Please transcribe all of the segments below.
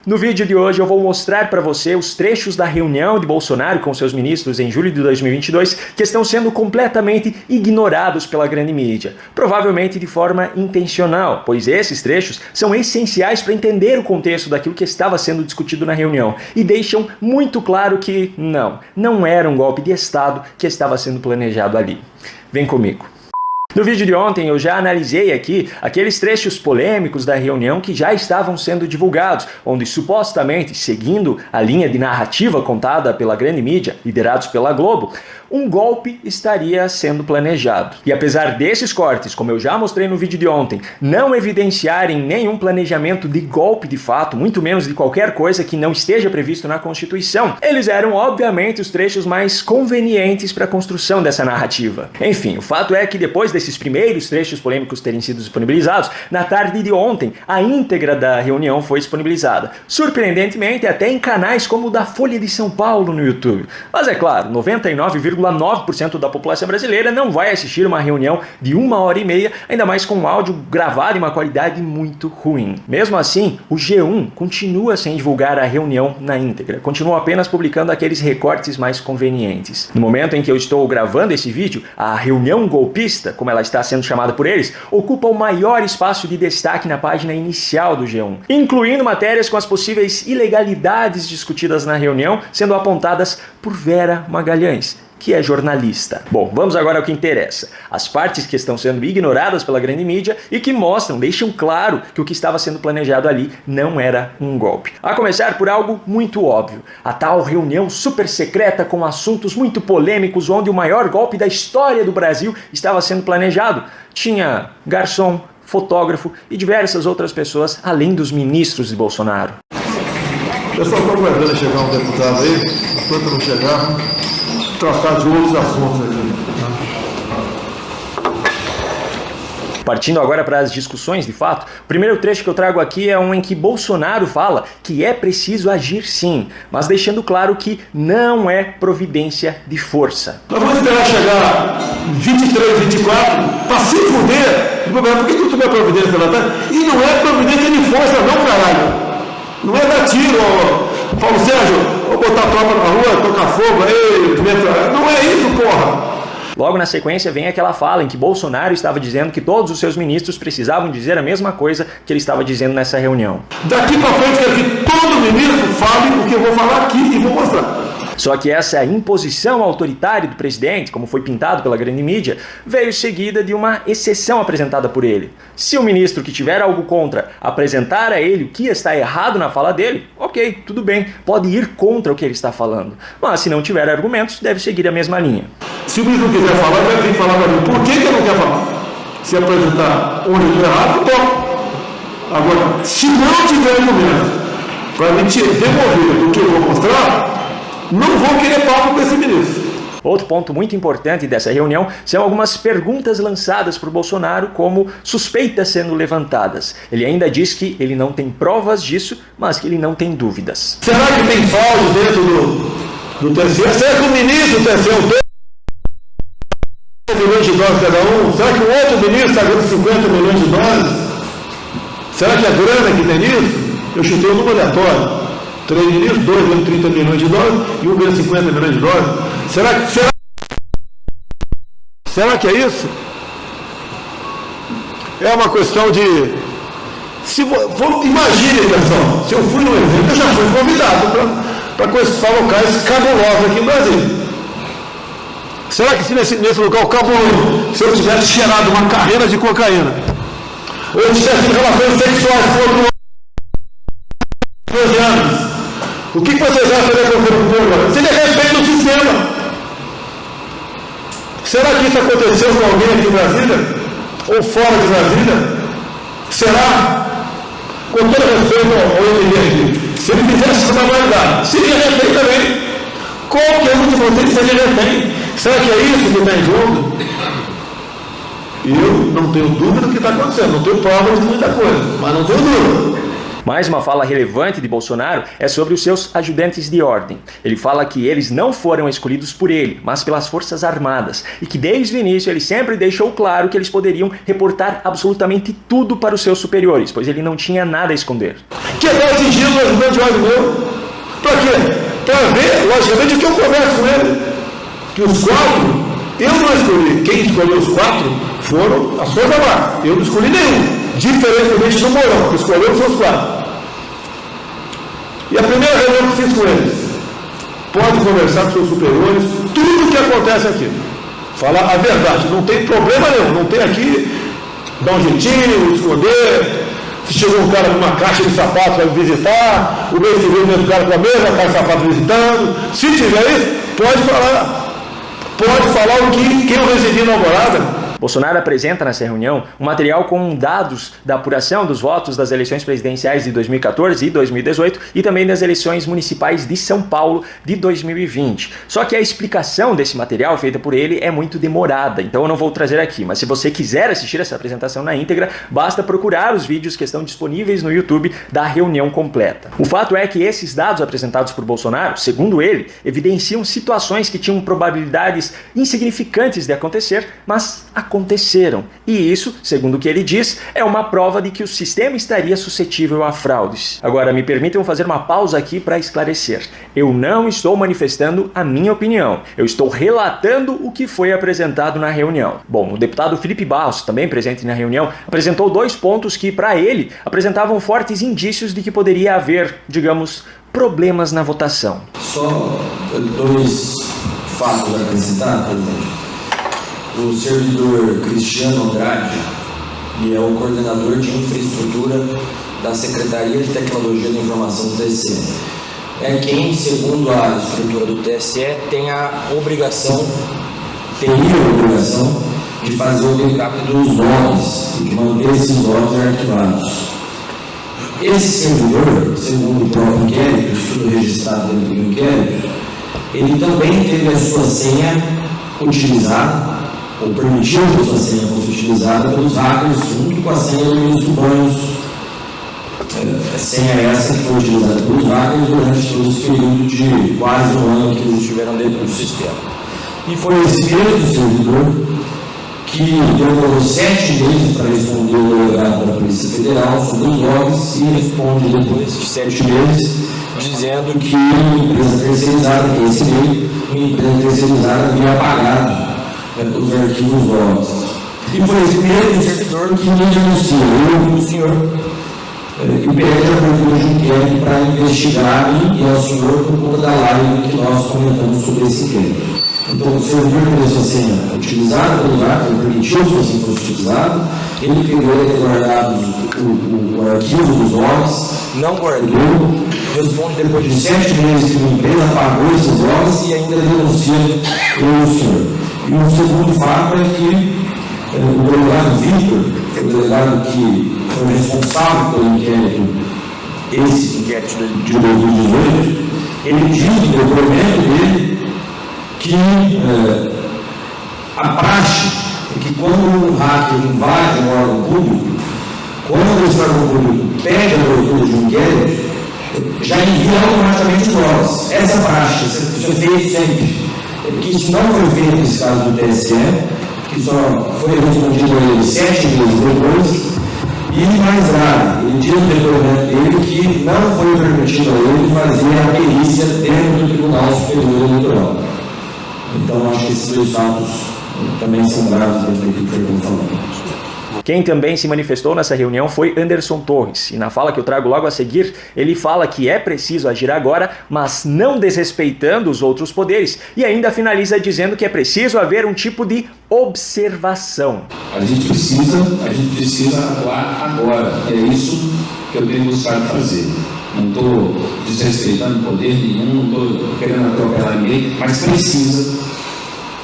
No vídeo de hoje eu vou mostrar para você os trechos da reunião de Bolsonaro com seus ministros em julho de 2022 que estão sendo completamente ignorados pela grande mídia, provavelmente de forma intencional, pois esses trechos são essenciais para entender o contexto daquilo que estava sendo discutido na reunião e deixam muito claro que não era um golpe de Estado que estava sendo planejado ali. Vem comigo. No vídeo de ontem eu já analisei aqui aqueles trechos polêmicos da reunião que já estavam sendo divulgados, onde supostamente, seguindo a linha de narrativa contada pela grande mídia, liderados pela Globo, um golpe estaria sendo planejado. E apesar desses cortes, como eu já mostrei no vídeo de ontem, não evidenciarem nenhum planejamento de golpe de fato, muito menos de qualquer coisa que não esteja previsto na Constituição, eles eram obviamente os trechos mais convenientes para a construção dessa narrativa. Enfim, o fato é que depois desses primeiros trechos polêmicos terem sido disponibilizados, na tarde de ontem, a íntegra da reunião foi disponibilizada. Surpreendentemente, até em canais como o da Folha de São Paulo no YouTube. Mas é claro, 99,9% da população brasileira não vai assistir uma reunião de 1h30, ainda mais com um áudio gravado em uma qualidade muito ruim. Mesmo assim, o G1 continua sem divulgar a reunião na íntegra, continua apenas publicando aqueles recortes mais convenientes. No momento em que eu estou gravando esse vídeo, a reunião golpista, como ela está sendo chamada por eles, ocupa o maior espaço de destaque na página inicial do G1, incluindo matérias com as possíveis ilegalidades discutidas na reunião, sendo apontadas por Vera Magalhães, que é jornalista. Bom, vamos agora ao que interessa. As partes que estão sendo ignoradas pela grande mídia e que deixam claro que o que estava sendo planejado ali não era um golpe. A começar por algo muito óbvio. A tal reunião super secreta com assuntos muito polêmicos onde o maior golpe da história do Brasil estava sendo planejado. Tinha garçom, fotógrafo e diversas outras pessoas, além dos ministros de Bolsonaro. Pessoal, estou aguardando chegar um deputado aí, enquanto não chegar, tratar de outros assuntos aqui. Partindo agora para as discussões, de fato, o primeiro trecho que eu trago aqui é um em que Bolsonaro fala que é preciso agir sim, mas deixando claro que não é providência de força. Nós vamos esperar chegar 23, 24, para se fuder, por que tu não é providência pela tarde? E não é providência de força não, caralho. Não é dar tiro, Paulo Sérgio, ou botar a tropa na rua, tocar fogo, não é isso, porra! Logo na sequência vem aquela fala em que Bolsonaro estava dizendo que todos os seus ministros precisavam dizer a mesma coisa que ele estava dizendo nessa reunião. Daqui para frente, quero que todo ministro fale o que eu vou falar aqui e vou mostrar. Só que essa imposição autoritária do presidente, como foi pintado pela grande mídia, veio seguida de uma exceção apresentada por ele. Se o ministro que tiver algo contra apresentar a ele o que está errado na fala dele, ok, tudo bem, pode ir contra o que ele está falando. Mas se não tiver argumentos, deve seguir a mesma linha. Se o ministro não quiser falar, vai vir falar para mim. Por que ele não quer falar? Se apresentar onde eu estou errado, bom. Agora, se não tiver argumento para me demover do que eu vou mostrar, não vou querer papo com esse ministro. Outro ponto muito importante dessa reunião são algumas perguntas lançadas por Bolsonaro como suspeitas sendo levantadas. Ele ainda diz que ele não tem provas disso, mas que ele não tem dúvidas. Será que tem fraude dentro do TSE? Será que o ministro do TSE tem milhões de dólares cada um? Será que o outro ministro está ganhando 50 milhões de dólares? Será que é grana que tem nisso? Eu chutei um número aleatório. 3 ministros, 2 ganham 30 milhões de dólares e um ganha 50 milhões de dólares. Será que é isso? É uma questão de... Imagine, pessoal, se eu fui no evento, eu já fui convidado para conhecer locais cabulosos aqui no Brasil. Será que se nesse local cabuloso, se eu tivesse cheirado uma carreira de cocaína, ou eu tivesse relações sexuais com outro 12 anos, o que vocês acham que acontecer com o povo agora? Se de repente no sistema. Será que isso aconteceu com alguém aqui em Brasília? Ou fora de Brasília? Será? Com todo respeito ao MD aqui, se ele fizesse essa barbaridade, seria refém também. Qualquer um de vocês seria refém. Será que é isso que está em jogo? Eu não tenho dúvida do que está acontecendo. Não tenho provas de muita coisa, mas não tenho dúvida. Mais uma fala relevante de Bolsonaro é sobre os seus ajudantes de ordem. Ele fala que eles não foram escolhidos por ele, mas pelas Forças Armadas, e que desde o início ele sempre deixou claro que eles poderiam reportar absolutamente tudo para os seus superiores, pois ele não tinha nada a esconder. Que é exigido o ajudante de ordem meu? Para quê? Para ver, logicamente, o que eu converso com ele. Que os 4, eu não escolhi. Quem escolheu os 4 foram as Forças Armadas. Eu não escolhi nenhum. Diferentemente do Mourão, que escolheu os 4. E a primeira reunião que fiz com eles, pode conversar com seus superiores, tudo o que acontece aqui. Falar a verdade, não tem problema nenhum, não tem aqui, dar um jeitinho, esconder. Se chegou um cara com uma caixa de sapatos para me visitar, o mês que vem o mesmo cara com a mesma caixa de sapatos visitando. Se tiver isso, pode falar. Pode falar o que quem eu residi na Alvorada. Bolsonaro apresenta nessa reunião um material com dados da apuração dos votos das eleições presidenciais de 2014 e 2018 e também das eleições municipais de São Paulo de 2020. Só que a explicação desse material feita por ele é muito demorada, então eu não vou trazer aqui, mas se você quiser assistir essa apresentação na íntegra, basta procurar os vídeos que estão disponíveis no YouTube da reunião completa. O fato é que esses dados apresentados por Bolsonaro, segundo ele, evidenciam situações que tinham probabilidades insignificantes de acontecer, mas aconteceram. E isso, segundo o que ele diz, é uma prova de que o sistema estaria suscetível a fraudes. Agora, me permitam fazer uma pausa aqui para esclarecer. Eu não estou manifestando a minha opinião. Eu estou relatando o que foi apresentado na reunião. Bom, o deputado Felipe Barros, também presente na reunião, apresentou 2 pontos que, para ele, apresentavam fortes indícios de que poderia haver, digamos, problemas na votação. Só 2 fatos a acrescentar, presidente. O servidor Cristiano Andrade, que é o coordenador de infraestrutura da Secretaria de Tecnologia da Informação do TSE. É quem, segundo a estrutura do TSE, teria a obrigação de fazer o backup dos logs e de manter esses logs arquivados. Esse servidor, segundo o próprio inquérito, estudo registrado dentro do inquérito, ele também teve a sua senha utilizada, ou permitiu que a sua senha fosse utilizada pelos hackers junto com a senha do ministro Banhos. A senha é essa que foi utilizada pelos hackers durante todo esse período de quase 1 ano que eles estiveram dentro do sistema. E foi esse mesmo servidor que demorou 7 meses para responder o delegado da Polícia Federal sobre os logs e responde depois de 7 meses, dizendo que uma empresa terceirizada, que é esse meio, uma empresa terceirizada havia apagado os arquivos logs. E foi esse mesmo servidor que me denunciou, eu e o senhor, e pede a abertura de inquérito para investigar e ao senhor por conta da live que nós comentamos sobre esse inquérito. Então, o servidor teve a sua senha utilizada pelos hackers, permitiu que a sua senha fosse utilizada, ele pegou e guardado o arquivo dos logs, não guardou, responde depois de 7 meses que uma empresa apagou esses logs e ainda denuncia o senhor. E o segundo fato é que o delegado Vitor, o delegado que foi responsável pelo inquérito, esse inquérito de 2018, ele diz no depoimento dele que a praxe é que quando um hacker invade um órgão público, quando esse órgão público pede a abertura de um inquérito, já envia automaticamente os logs. Essa praxe, isso é feito sempre. Que isso não foi feito nesse caso do TSE, que só foi respondido a ele 7 meses depois, e mais grave, ele diz no depoimento dele que não foi permitido a ele fazer a perícia dentro do Tribunal Superior Eleitoral. Então, acho que esses 2 fatos também são graves dentro do que o senhor falou. Quem também se manifestou nessa reunião foi Anderson Torres, e na fala que eu trago logo a seguir, ele fala que é preciso agir agora, mas não desrespeitando os outros poderes, e ainda finaliza dizendo que é preciso haver um tipo de observação. A gente precisa atuar agora, é isso que eu tenho buscado fazer. Não estou desrespeitando poder nenhum, não estou querendo atropelar ninguém, mas precisa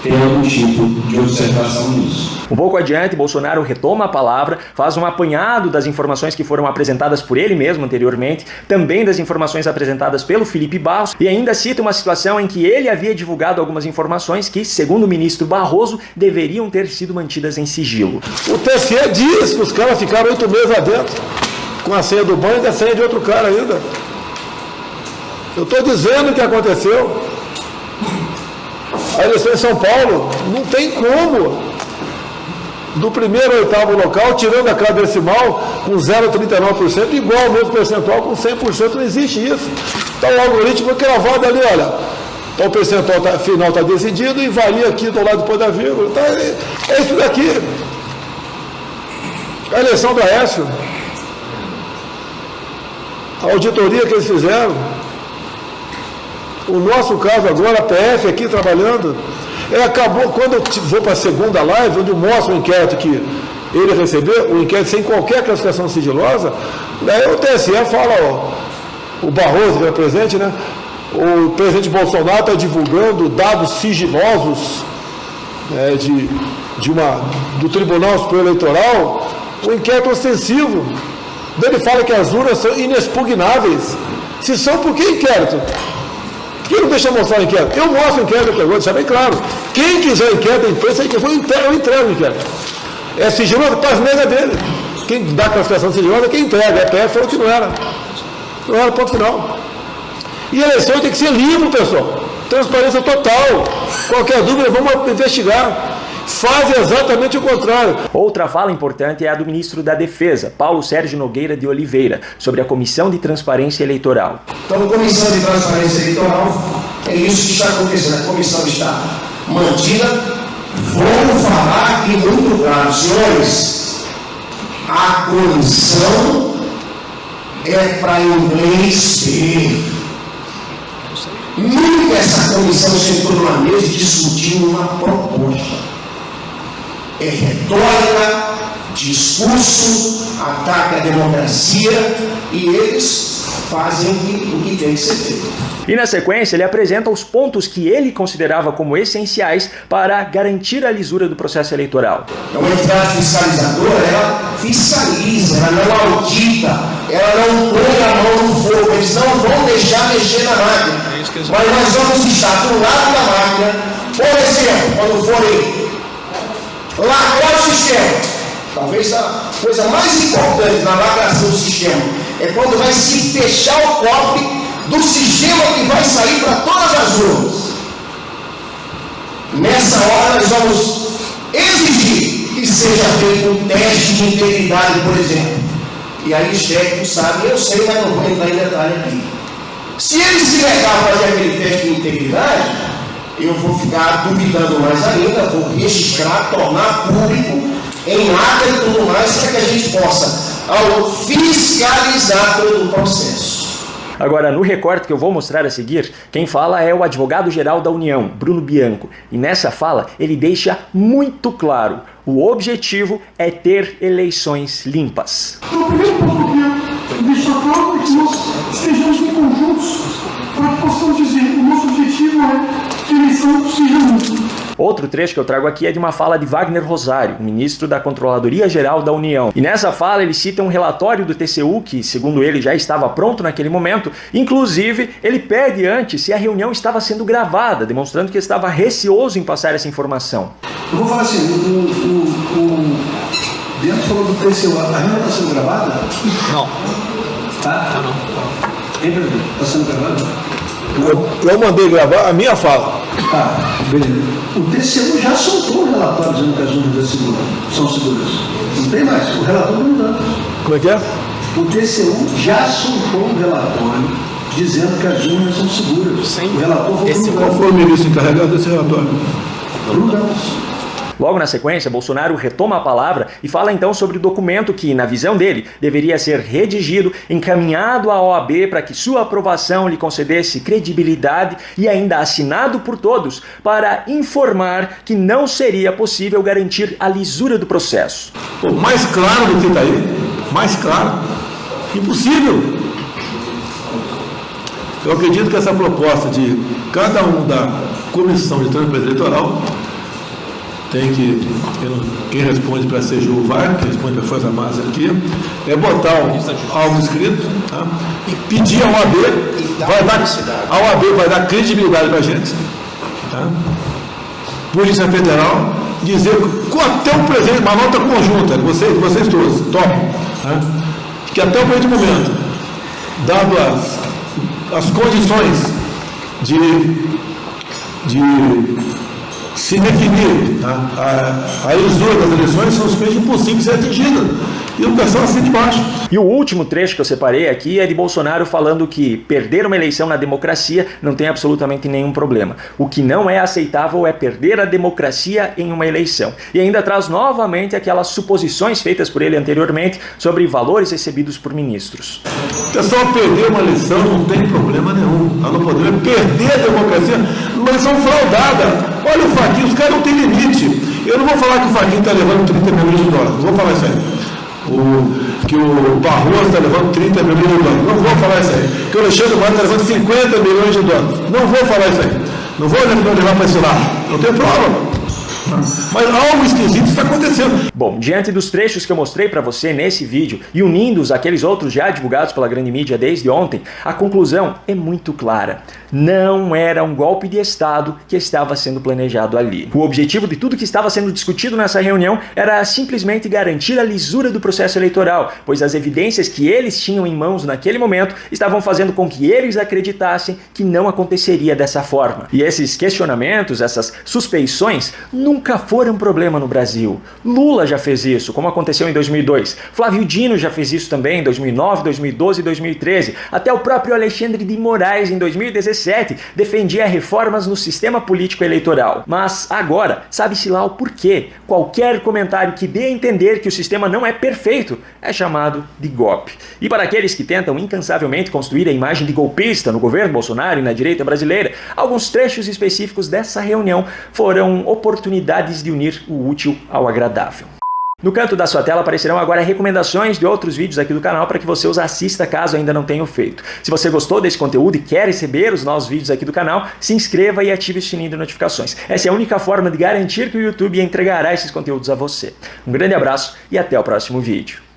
ter algum tipo de observação nisso. Um pouco adiante, Bolsonaro retoma a palavra, faz um apanhado das informações que foram apresentadas por ele mesmo anteriormente, também das informações apresentadas pelo Felipe Barros, e ainda cita uma situação em que ele havia divulgado algumas informações que, segundo o ministro Barroso, deveriam ter sido mantidas em sigilo. O TSE diz que os caras ficaram 8 meses lá dentro. com a senha do banco e a senha de outro cara ainda. Eu estou dizendo o que aconteceu. A eleição em São Paulo, não tem como. Do primeiro ao oitavo local, tirando a cada decimal, com 0,39%, igual ao mesmo percentual, com 100%, não existe isso. Então o algoritmo foi cravado ali, olha. Então o percentual final está decidido e varia aqui do lado depois da vírgula. Então, é isso daqui. A eleição do Aécio, a auditoria que eles fizeram, o nosso caso agora, a PF aqui trabalhando, acabou, quando eu vou para a segunda live, onde eu mostro o inquérito que ele recebeu, o inquérito sem qualquer classificação sigilosa, daí o TSE fala, ó, o Barroso, que é presente, né? O presidente Bolsonaro está divulgando dados sigilosos do Tribunal Superior Eleitoral, o inquérito ostensivo. Ele fala que as urnas são inexpugnáveis. Se são, por que inquérito? Quem não deixa mostrar o inquérito? Eu mostro o inquérito aqui agora, deixa bem claro. Quem quiser o inquérito da imprensa, eu entrego o inquérito. É sigiloso, para as meias dele. Quem dá a classificação sigilosa é quem entrega. A PF falou que não era. Não era, ponto final. E a eleição tem que ser livre, pessoal. Transparência total. Qualquer dúvida, vamos investigar. Faz exatamente o contrário. Outra fala importante é a do ministro da Defesa, Paulo Sérgio Nogueira de Oliveira, sobre a Comissão de Transparência Eleitoral. Então, a Comissão de Transparência Eleitoral, é isso que está acontecendo. A comissão está mantida. Vamos falar aqui muito claro, senhores, a comissão é para inglês ver. Nunca essa comissão sentou numa mesa e discutiu uma proposta. É retórica, discurso, ataque à democracia e eles fazem o que tem que ser feito. E na sequência ele apresenta os pontos que ele considerava como essenciais para garantir a lisura do processo eleitoral. Uma entidade fiscalizadora, ela fiscaliza, ela não audita, ela não põe a mão no fogo, eles não vão deixar mexer na máquina. Mas nós vamos estar do lado da máquina, por exemplo, quando forem lacrar o sistema. Talvez a coisa mais importante na lacração do sistema é quando vai se fechar o cofre do sistema que vai sair para todas as urnas. Nessa hora nós vamos exigir que seja feito um teste de integridade, por exemplo. E aí os técnicos sabem, eu sei, mas não vou entrar em detalhe aqui. Se ele se negar a fazer aquele teste de integridade, eu vou ficar duvidando mais ainda, vou registrar, tornar público em ata e tudo mais, para que a gente possa fiscalizar todo o processo. Agora, no recorte que eu vou mostrar a seguir, quem fala é o advogado-geral da União, Bruno Bianco. E nessa fala, ele deixa muito claro, o objetivo é ter eleições limpas. O primeiro ponto que eu deixo claro é que nós estejamos em conjuntos para que possamos dizer o nosso objetivo é que a eleição seja limpa. Outro trecho que eu trago aqui é de uma fala de Wagner Rosário, ministro da Controladoria Geral da União. E nessa fala ele cita um relatório do TCU, que segundo ele já estava pronto naquele momento. Inclusive, ele pede antes se a reunião estava sendo gravada, demonstrando que estava receoso em passar essa informação. Eu vou falar assim, o Bianco falou do TCU, a reunião está sendo gravada? Não. Tá? Não. Hein, presidente? Está sendo gravada? Eu mandei gravar a minha fala. Tá, beleza. O TCU já soltou o relatório dizendo que as urnas são seguras. Não tem mais, o relatório não dá. Como é que é? O TCU já soltou um relatório dizendo que as urnas são seguras. Sim. O relator foi Qual foi o ministro encarregado desse relatório? Logo na sequência, Bolsonaro retoma a palavra e fala então sobre o documento que, na visão dele, deveria ser redigido, encaminhado à OAB para que sua aprovação lhe concedesse credibilidade e ainda assinado por todos para informar que não seria possível garantir a lisura do processo. Pô, mais claro do que está aí, mais claro. Impossível. Eu acredito que essa proposta de cada um da Comissão de Transparência Eleitoral tem que, quem responde para a CGU vai, quem responde para a Força Armada aqui, é botar algo escrito, tá? E pedir à OAB, a OAB vai dar credibilidade para a gente, tá? Polícia Federal, dizer até o presente, uma nota conjunta, vocês todos, top, tá? que até o presente momento, dado as condições de se definir a lisura das eleições, são simplesmente impossíveis de ser atingidas. E o pessoal assim de baixo. E o último trecho que eu separei aqui é de Bolsonaro falando que perder uma eleição na democracia não tem absolutamente nenhum problema. O que não é aceitável é perder a democracia em uma eleição. E ainda traz novamente aquelas suposições feitas por ele anteriormente sobre valores recebidos por ministros. O pessoal perder uma eleição não tem problema nenhum. Nós não podemos perder a democracia numa eleição fraudada. Olha o Fachin, os caras não têm limite. Eu não vou falar que o Fachin está levando 30 milhões de dólares. Não vou falar isso aí. Que o Barroso está levando 30 milhões de dólares. Não vou falar isso aí. Que o Alexandre Matos está levando 50 milhões de dólares. Não vou falar isso aí. Não vou levar para esse lado. Não tem prova. Mas algo esquisito está acontecendo. Bom, diante dos trechos que eu mostrei para você nesse vídeo e unindo-os àqueles outros já divulgados pela grande mídia desde ontem, a conclusão é muito clara. Não era um golpe de Estado que estava sendo planejado ali. O objetivo de tudo que estava sendo discutido nessa reunião era simplesmente garantir a lisura do processo eleitoral, pois as evidências que eles tinham em mãos naquele momento estavam fazendo com que eles acreditassem que não aconteceria dessa forma. E esses questionamentos, essas suspeições, nunca foram problema no Brasil. Lula já fez isso, como aconteceu em 2002. Flávio Dino já fez isso também em 2009, 2012 e 2013. Até o próprio Alexandre de Moraes, em 2017, defendia reformas no sistema político eleitoral. Mas agora, sabe-se lá o porquê. Qualquer comentário que dê a entender que o sistema não é perfeito é chamado de golpe. E para aqueles que tentam incansavelmente construir a imagem de golpista no governo Bolsonaro e na direita brasileira, alguns trechos específicos dessa reunião foram oportunidades de unir o útil ao agradável. No canto da sua tela aparecerão agora recomendações de outros vídeos aqui do canal para que você os assista caso ainda não tenha feito. Se você gostou desse conteúdo e quer receber os novos vídeos aqui do canal, se inscreva e ative o sininho de notificações. Essa é a única forma de garantir que o YouTube entregará esses conteúdos a você. Um grande abraço e até o próximo vídeo.